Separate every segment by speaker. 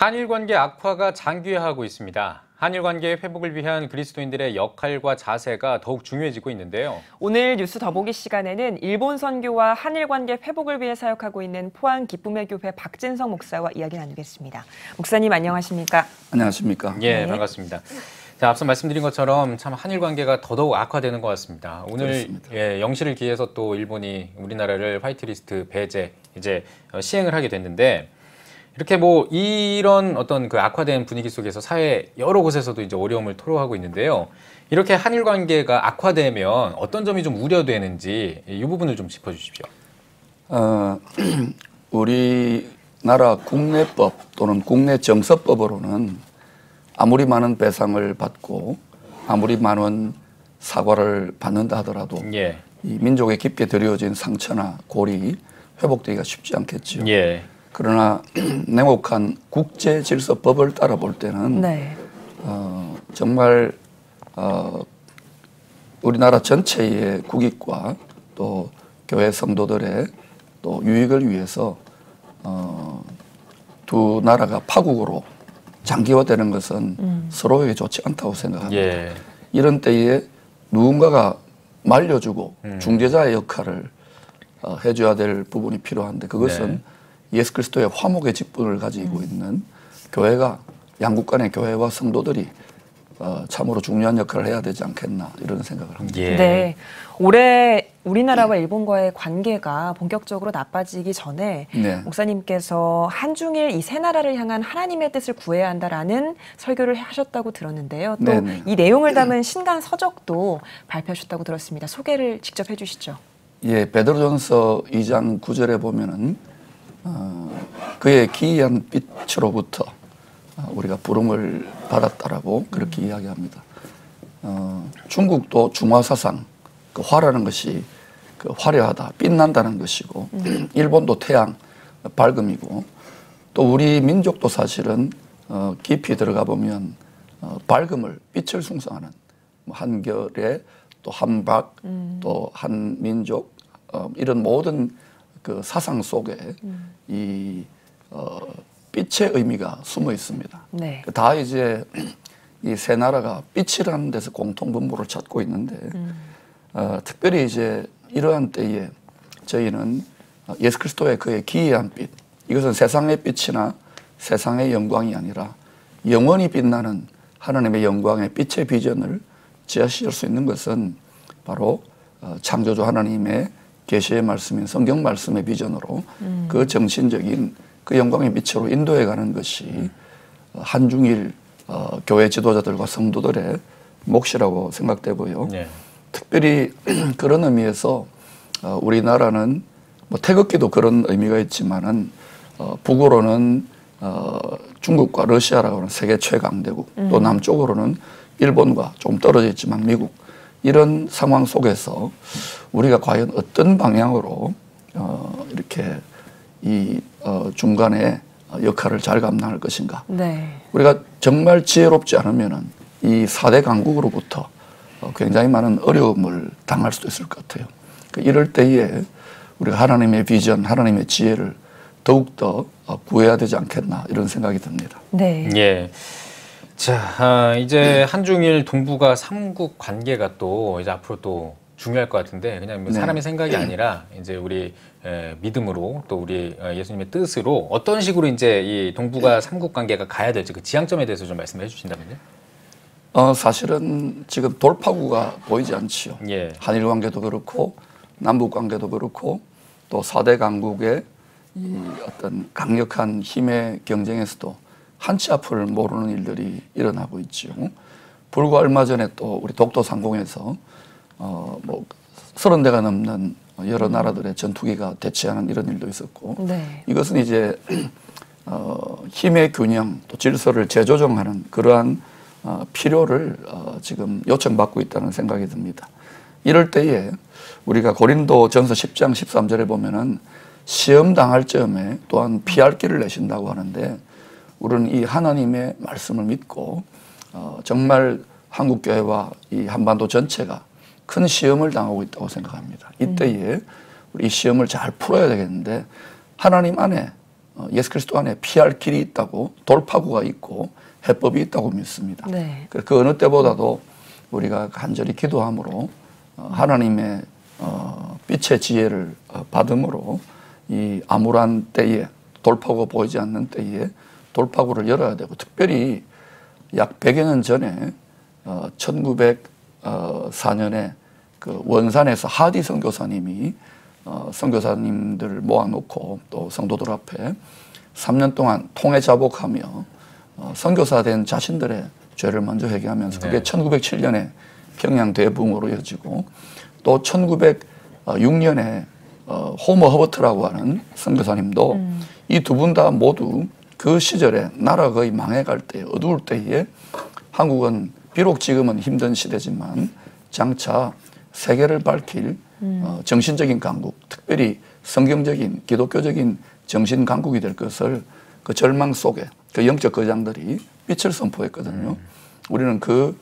Speaker 1: 한일 관계 악화가 장기화하고 있습니다. 한일 관계의 회복을 위한 그리스도인들의 역할과 자세가 더욱 중요해지고 있는데요.
Speaker 2: 오늘 뉴스 더보기 시간에는 일본 선교와 한일 관계 회복을 위해 사역하고 있는 포항 기쁨의 교회 박진성 목사와 이야기 나누겠습니다. 목사님 안녕하십니까?
Speaker 3: 안녕하십니까?
Speaker 1: 예, 반갑습니다. 자, 앞서 말씀드린 것처럼 참 한일 관계가 더더욱 악화되는 것 같습니다. 오늘 영시를 기해서 또 일본이 우리나라를 화이트리스트 배제 이제 시행을 하게 됐는데, 이렇게 뭐 이런 어떤 그 악화된 분위기 속에서 사회 여러 곳에서도 이제 어려움을 토로하고 있는데요. 이렇게 한일 관계가 악화되면 어떤 점이 좀 우려되는지 이 부분을 좀 짚어주십시오.
Speaker 3: 우리나라 국내법 또는 국내 정서법으로는 아무리 많은 배상을 받고 아무리 많은 사과를 받는다 하더라도 이 민족에 깊게 드리워진 상처나 골이 회복되기가 쉽지 않겠죠. 그러나 냉혹한 국제 질서법을 따라 볼 때는 정말 우리나라 전체의 국익과 또 교회 성도들의 또 유익을 위해서 두 나라가 파국으로 장기화되는 것은 서로에게 좋지 않다고 생각합니다. 이런 때에 누군가가 말려주고 중재자의 역할을 해줘야 될 부분이 필요한데, 그것은 예수 그리스도의 화목의 직분을 가지고 있는 교회가, 양국 간의 교회와 성도들이 참으로 중요한 역할을 해야 되지 않겠나, 이런 생각을 합니다.
Speaker 2: 네, 올해 우리나라와 일본과의 관계가 본격적으로 나빠지기 전에 목사님께서 한중일 이 세 나라를 향한 하나님의 뜻을 구해야 한다라는 설교를 하셨다고 들었는데요. 또 이 내용을 담은 신간 서적도 발표하셨다고 들었습니다. 소개를 직접 해주시죠.
Speaker 3: 예, 베드로전서 2장 9절에 보면은 그의 기이한 빛으로부터 우리가 부름을 받았다라고 그렇게 이야기합니다. 중국도 중화사상, 그 화라는 것이 그 화려하다, 빛난다는 것이고, 일본도 태양, 밝음이고, 또 우리 민족도 사실은 깊이 들어가 보면 밝음을, 빛을 숭상하는 한결의 또 한박, 또 한민족, 이런 모든 그 사상 속에 이 빛의 의미가 숨어 있습니다. 다 이제 이 세 나라가 빛이라는 데서 공통분모를 찾고 있는데, 특별히 이제 이러한 때에 저희는 예수 그리스도의 그의 기이한 빛, 이것은 세상의 빛이나 세상의 영광이 아니라 영원히 빛나는 하나님의 영광의 빛의 비전을 제시할 수 있는 것은 바로 창조주 하나님의 계시의 말씀인 성경 말씀의 비전으로 그 정신적인 그 영광의 빛으로 인도해 가는 것이 한중일 교회 지도자들과 성도들의 몫이라고 생각되고요. 특별히 그런 의미에서 우리나라는 뭐 태극기도 그런 의미가 있지만은 북으로는 중국과 러시아라고 하는 세계 최강대국, 또 남쪽으로는 일본과 좀 떨어져 있지만 미국, 이런 상황 속에서 우리가 과연 어떤 방향으로 이렇게 이 중간에 역할을 잘 감당할 것인가. 우리가 정말 지혜롭지 않으면은 이 4대 강국으로부터 굉장히 많은 어려움을 당할 수도 있을 것 같아요. 이럴 때에 우리가 하나님의 비전, 하나님의 지혜를 더욱더 구해야 되지 않겠나, 이런 생각이 듭니다.
Speaker 1: 자, 이제 한중일 동북아 3국 관계가 또 이제 앞으로 또 중요할 것 같은데, 그냥 뭐 사람의 생각이 아니라 이제 우리 믿음으로 또 우리 예수님의 뜻으로 어떤 식으로 이제 이 동북아 3국 관계가 가야 될지 그 지향점에 대해서 좀 말씀해 주신다면요.
Speaker 3: 사실은 지금 돌파구가 보이지 않지요. 한일 관계도 그렇고 남북 관계도 그렇고 또 4대 강국의 이 어떤 강력한 힘의 경쟁에서도 한치 앞을 모르는 일들이 일어나고 있죠. 불과 얼마 전에 또 우리 독도 상공에서 뭐 30대가 넘는 여러 나라들의 전투기가 대치하는 이런 일도 있었고, 이것은 이제 힘의 균형 또 질서를 재조정하는 그러한 필요를 지금 요청받고 있다는 생각이 듭니다. 이럴 때에 우리가 고린도전서 10장 13절에 보면은 시험 당할 점에 또한 피할 길을 내신다고 하는데, 우리는 이 하나님의 말씀을 믿고 정말 한국교회와 이 한반도 전체가 큰 시험을 당하고 있다고 생각합니다. 이때에 우리 이 시험을 잘 풀어야 되겠는데, 하나님 안에 예수 그리스도 안에 피할 길이 있다고, 돌파구가 있고 해법이 있다고 믿습니다.
Speaker 2: 네.
Speaker 3: 그 어느 때보다도 우리가 간절히 기도함으로 하나님의 빛의 지혜를 받음으로 이 암울한 때에, 돌파구가 보이지 않는 때에 돌파구를 열어야 되고, 특별히 약 100여 년 전에 1904년에 그 원산에서 하디 선교사님이 선교사님들을 모아놓고 또 성도들 앞에 3년 동안 통해 자복하며 선교사 된 자신들의 죄를 먼저 회개하면서, 그게 1907년에 평양 대붕으로 이어지고, 또 1906년에 호머 허버트라고 하는 선교사님도 이 두 분 다 모두 그 시절에 나라가 거의 망해갈 때, 어두울 때에 한국은 비록 지금은 힘든 시대지만 장차 세계를 밝힐 정신적인 강국, 특별히 성경적인 기독교적인 정신 강국이 될 것을 그 절망 속에 그 영적 거장들이 빛을 선포했거든요. 우리는 그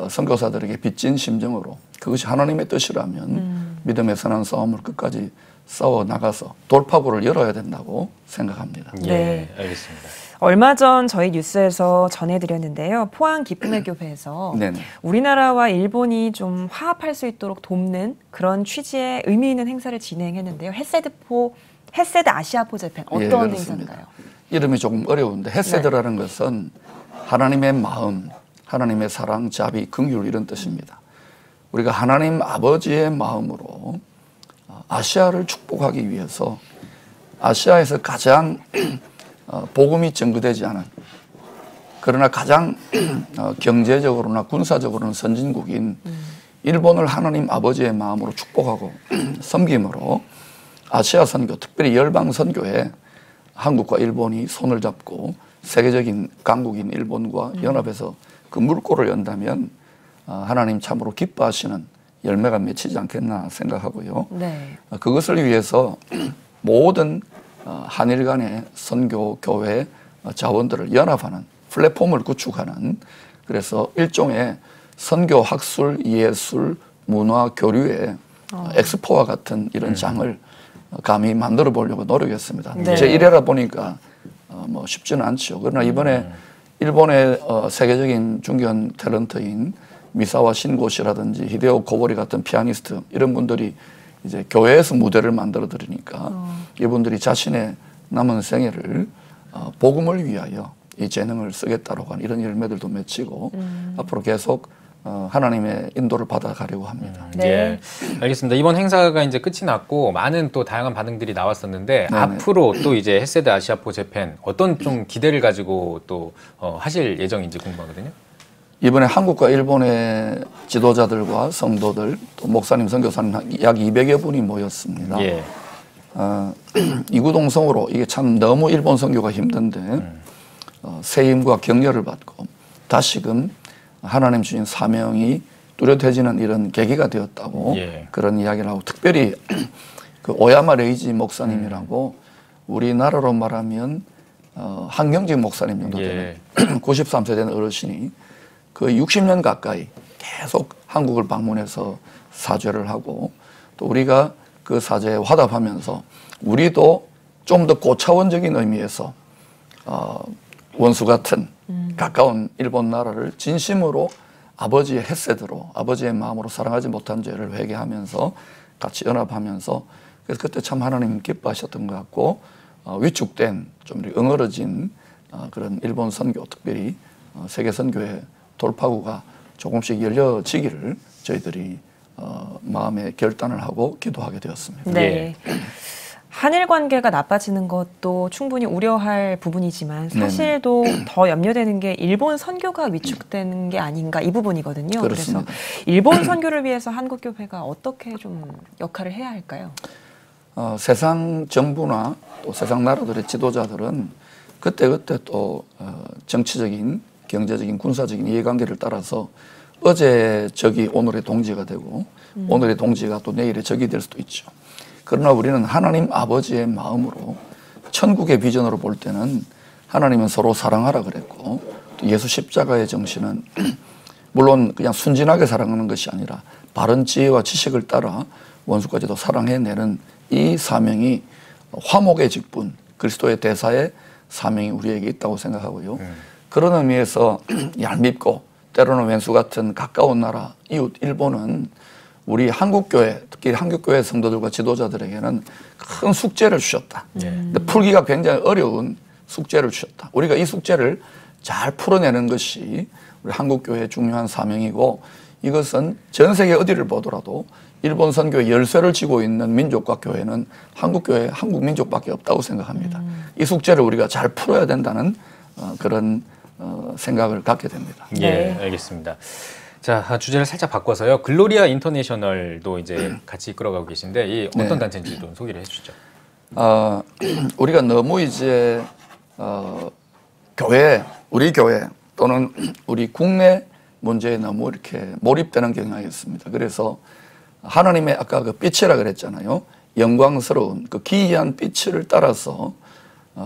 Speaker 3: 선교사들에게 빚진 심정으로, 그것이 하나님의 뜻이라면 믿음의 선한 싸움을 끝까지 싸워 나가서 돌파구를 열어야 된다고 생각합니다.
Speaker 2: 네,
Speaker 1: 알겠습니다.
Speaker 2: 얼마 전 저희 뉴스에서 전해드렸는데요. 포항 기쁨의 교회에서
Speaker 3: 네네.
Speaker 2: 우리나라와 일본이 좀 화합할 수 있도록 돕는 그런 취지의 의미 있는 행사를 진행했는데요. 헤세드 아시아포 재팬, 어떤 행사인가요?
Speaker 3: 이름이 조금 어려운데, 헤세드라는 것은 하나님의 마음, 하나님의 사랑, 자비, 긍휼, 이런 뜻입니다. 우리가 하나님 아버지의 마음으로 아시아를 축복하기 위해서, 아시아에서 가장 복음이 전거되지 않은, 그러나 가장 경제적으로나 군사적으로는 선진국인 일본을 하나님 아버지의 마음으로 축복하고 섬김으로 아시아 선교, 특별히 열방 선교에 한국과 일본이 손을 잡고 세계적인 강국인 일본과 연합해서 그 물꼬를 연다면 하나님 참으로 기뻐하시는 열매가 맺히지 않겠나 생각하고요.
Speaker 2: 네.
Speaker 3: 그것을 위해서 모든 한일 간의 선교, 교회 자원들을 연합하는 플랫폼을 구축하는, 그래서 일종의 선교, 학술, 예술, 문화, 교류의 엑스포와 같은 이런 장을 감히 만들어 보려고 노력했습니다.
Speaker 2: 네.
Speaker 3: 제 1회라 보니까 뭐 쉽지는 않죠. 그러나 이번에 일본의 세계적인 중견 탤런트인 미사와 신고시라든지 히데오 코보리 같은 피아니스트, 이런 분들이 이제 교회에서 무대를 만들어 드리니까 이분들이 자신의 남은 생애를 복음을 위하여 이 재능을 쓰겠다라고 하는 이런 열매들도 맺히고 앞으로 계속 하나님의 인도를 받아가려고 합니다.
Speaker 2: 네.
Speaker 1: 예, 알겠습니다. 이번 행사가 이제 끝이 났고 많은 또 다양한 반응들이 나왔었는데,
Speaker 3: 네네.
Speaker 1: 앞으로 또 이제 헤세드 아시아포 재팬 어떤 좀 기대를 가지고 또 하실 예정인지 궁금하거든요. 이번에
Speaker 3: 한국과 일본의 지도자들과 성도들, 또 목사님, 선교사님 약 200여 분이 모였습니다.
Speaker 1: 예.
Speaker 3: 이구동성으로, 이게 참 너무 일본 선교가 힘든데 새 힘과 격려를 받고 다시금 하나님 주신 사명이 뚜렷해지는 이런 계기가 되었다고 그런 이야기를 하고, 특별히 그 오야마 레이지 목사님이라고 우리나라로 말하면 한경직 목사님 정도 되는 93세 된 어르신이 그 60년 가까이 계속 한국을 방문해서 사죄를 하고, 또 우리가 그 사죄에 화답하면서 우리도 좀 더 고차원적인 의미에서 원수 같은 가까운 일본 나라를 진심으로 아버지의 헤세드로, 아버지의 마음으로 사랑하지 못한 죄를 회개하면서 같이 연합하면서, 그래서 그때 참 하나님 기뻐하셨던 것 같고, 위축된 좀 응어러진 그런 일본 선교, 특별히 세계 선교의 돌파구가 조금씩 열려지기를 저희들이 마음에 결단을 하고 기도하게 되었습니다.
Speaker 2: 네. 한일 관계가 나빠지는 것도 충분히 우려할 부분이지만 사실 또 더 염려되는 게 일본 선교가 위축되는 게 아닌가, 이 부분이거든요.
Speaker 3: 그렇습니다.
Speaker 2: 그래서 일본 선교를 위해서 한국교회가 어떻게 좀 역할을 해야 할까요?
Speaker 3: 세상 정부나 또 세상 나라들의 지도자들은 그때그때 또 정치적인, 경제적인, 군사적인 이해관계를 따라서 어제의 적이 오늘의 동지가 되고 오늘의 동지가 또 내일의 적이 될 수도 있죠. 그러나 우리는 하나님 아버지의 마음으로 천국의 비전으로 볼 때는 하나님은 서로 사랑하라 그랬고, 또 예수 십자가의 정신은 물론 그냥 순진하게 사랑하는 것이 아니라 바른 지혜와 지식을 따라 원수까지도 사랑해내는 이 사명이 화목의 직분, 그리스도의 대사의 사명이 우리에게 있다고 생각하고요. 그런 의미에서 얄밉고 때로는 왼수 같은 가까운 나라 이웃 일본은 우리 한국교회, 특히 한국교회 성도들과 지도자들에게는 큰 숙제를 주셨다. 근데 풀기가 굉장히 어려운 숙제를 주셨다. 우리가 이 숙제를 잘 풀어내는 것이 우리 한국교회의 중요한 사명이고, 이것은 전 세계 어디를 보더라도 일본 선교의 열쇠를 쥐고 있는 민족과 교회는 한국교회, 한국민족밖에 없다고 생각합니다. 이 숙제를 우리가 잘 풀어야 된다는 그런 생각을 갖게 됩니다.
Speaker 1: 예, 알겠습니다. 자, 주제를 살짝 바꿔서요. 글로리아 인터내셔널도 이제 같이 이끌어가고 계신데 이 어떤 단체인지 좀 소개를 해주시죠.
Speaker 3: 우리가 너무 이제 교회, 우리 교회 또는 우리 국내 문제에 너무 이렇게 몰입되는 경향이 있습니다. 그래서 하나님의 아까 그 빛이라 그랬잖아요. 영광스러운 그 기이한 빛을 따라서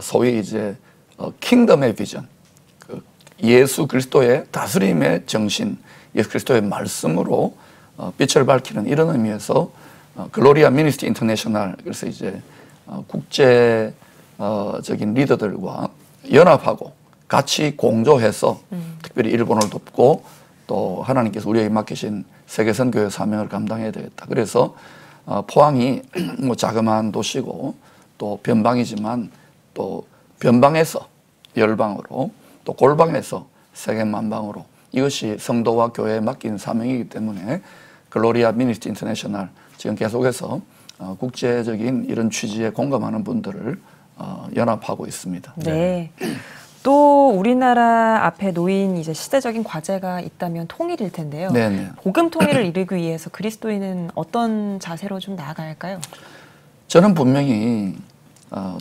Speaker 3: 소위 이제 킹덤의 비전, 그 예수 그리스도의 다스림의 정신, 예수 그리스도의 말씀으로 빛을 밝히는 이런 의미에서 글로리아 미니스트리 인터내셔널, 그래서 이제 국제적인 리더들과 연합하고 같이 공조해서 특별히 일본을 돕고 또 하나님께서 우리에게 맡기신 세계선교의 사명을 감당해야 되겠다. 그래서 포항이 뭐 자그마한 도시고 또 변방이지만 또 변방에서 열방으로 또 골방에서 세계만방으로 이것이 성도와 교회에 맡긴 사명이기 때문에 글로리아 미니스트리 인터내셔널 지금 계속해서 국제적인 이런 취지에 공감하는 분들을 연합하고 있습니다.
Speaker 2: 네. 또 우리나라 앞에 놓인 이제 시대적인 과제가 있다면 통일일 텐데요.
Speaker 3: 네네.
Speaker 2: 복음 통일을 이루기 위해서 그리스도인은 어떤 자세로 좀 나아가야 할까요?
Speaker 3: 저는 분명히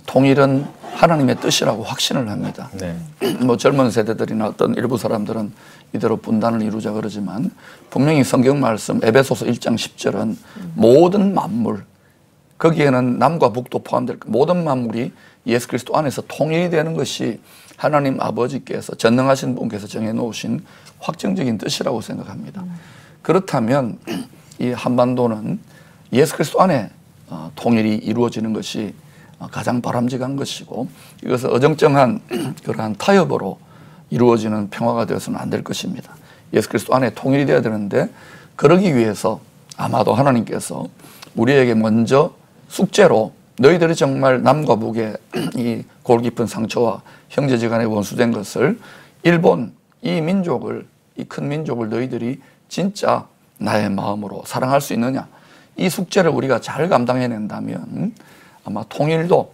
Speaker 3: 통일은 하나님의 뜻이라고 확신을 합니다.
Speaker 1: 네.
Speaker 3: 뭐 젊은 세대들이나 어떤 일부 사람들은 이대로 분단을 이루자 그러지만 분명히 성경 말씀 에베소서 1장 10절은 모든 만물, 거기에는 남과 북도 포함될 모든 만물이 예수 그리스도 안에서 통일이 되는 것이 하나님 아버지께서 전능하신 분께서 정해놓으신 확정적인 뜻이라고 생각합니다. 그렇다면 이 한반도는 예수 그리스도 안에 통일이 이루어지는 것이 가장 바람직한 것이고, 이것은 어정쩡한 그러한 타협으로 이루어지는 평화가 되어서는 안 될 것입니다. 예수 그리스도 안에 통일이 되어야 되는데, 그러기 위해서 아마도 하나님께서 우리에게 먼저 숙제로 너희들이 정말 남과 북의 이 골 깊은 상처와 형제지간의 원수된 것을 일본 이 민족을, 이 큰 민족을 너희들이 진짜 나의 마음으로 사랑할 수 있느냐, 이 숙제를 우리가 잘 감당해낸다면 아마 통일도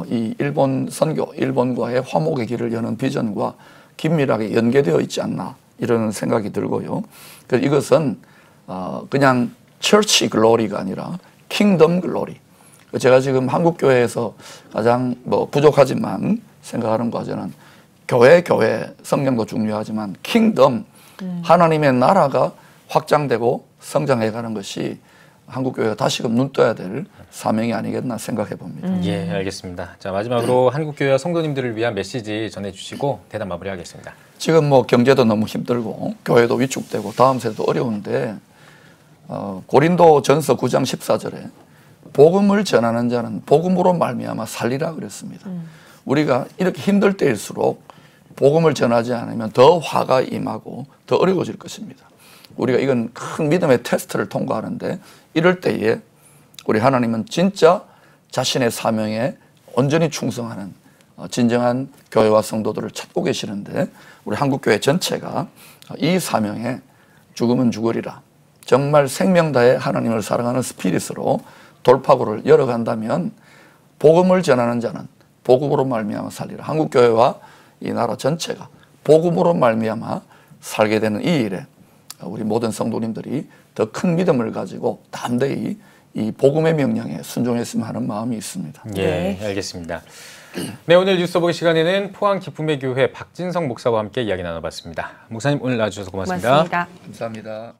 Speaker 3: 이 일본 선교, 일본과의 화목의 길을 여는 비전과 긴밀하게 연계되어 있지 않나 이런 생각이 들고요. 그래서 이것은 그냥 처치 글로리가 아니라 킹덤 글로리. 제가 지금 한국교회에서 가장 뭐 부족하지만 생각하는 과제는 교회, 성령도 중요하지만 킹덤, 하나님의 나라가 확장되고 성장해가는 것이 한국교회가 다시금 눈 떠야 될 사명이 아니겠나 생각해 봅니다.
Speaker 1: 예, 알겠습니다. 자, 마지막으로 한국교회와 성도님들을 위한 메시지 전해주시고 대담 마무리하겠습니다.
Speaker 3: 지금 뭐 경제도 너무 힘들고 교회도 위축되고 다음 세대도 어려운데 고린도 전서 9장 14절에 복음을 전하는 자는 복음으로 말미암아 살리라 그랬습니다. 우리가 이렇게 힘들 때일수록 복음을 전하지 않으면 더 화가 임하고 더 어려워질 것입니다. 우리가 이건 큰 믿음의 테스트를 통과하는데, 이럴 때에 우리 하나님은 진짜 자신의 사명에 온전히 충성하는 진정한 교회와 성도들을 찾고 계시는데, 우리 한국교회 전체가 이 사명에 죽으면 죽으리라, 정말 생명 다해 하나님을 사랑하는 스피릿으로 돌파구를 열어간다면 복음을 전하는 자는 복음으로 말미암아 살리라. 한국교회와 이 나라 전체가 복음으로 말미암아 살게 되는 이 일에 우리 모든 성도님들이 더 큰 믿음을 가지고 담대히 이 복음의 명령에 순종했으면 하는 마음이 있습니다.
Speaker 1: 예, 알겠습니다. 네, 오늘 뉴스 보기 시간에는 포항 기쁨의 교회 박진성 목사와 함께 이야기 나눠봤습니다. 목사님 오늘 나와주셔서 고맙습니다.
Speaker 2: 고맙습니다.
Speaker 3: 감사합니다.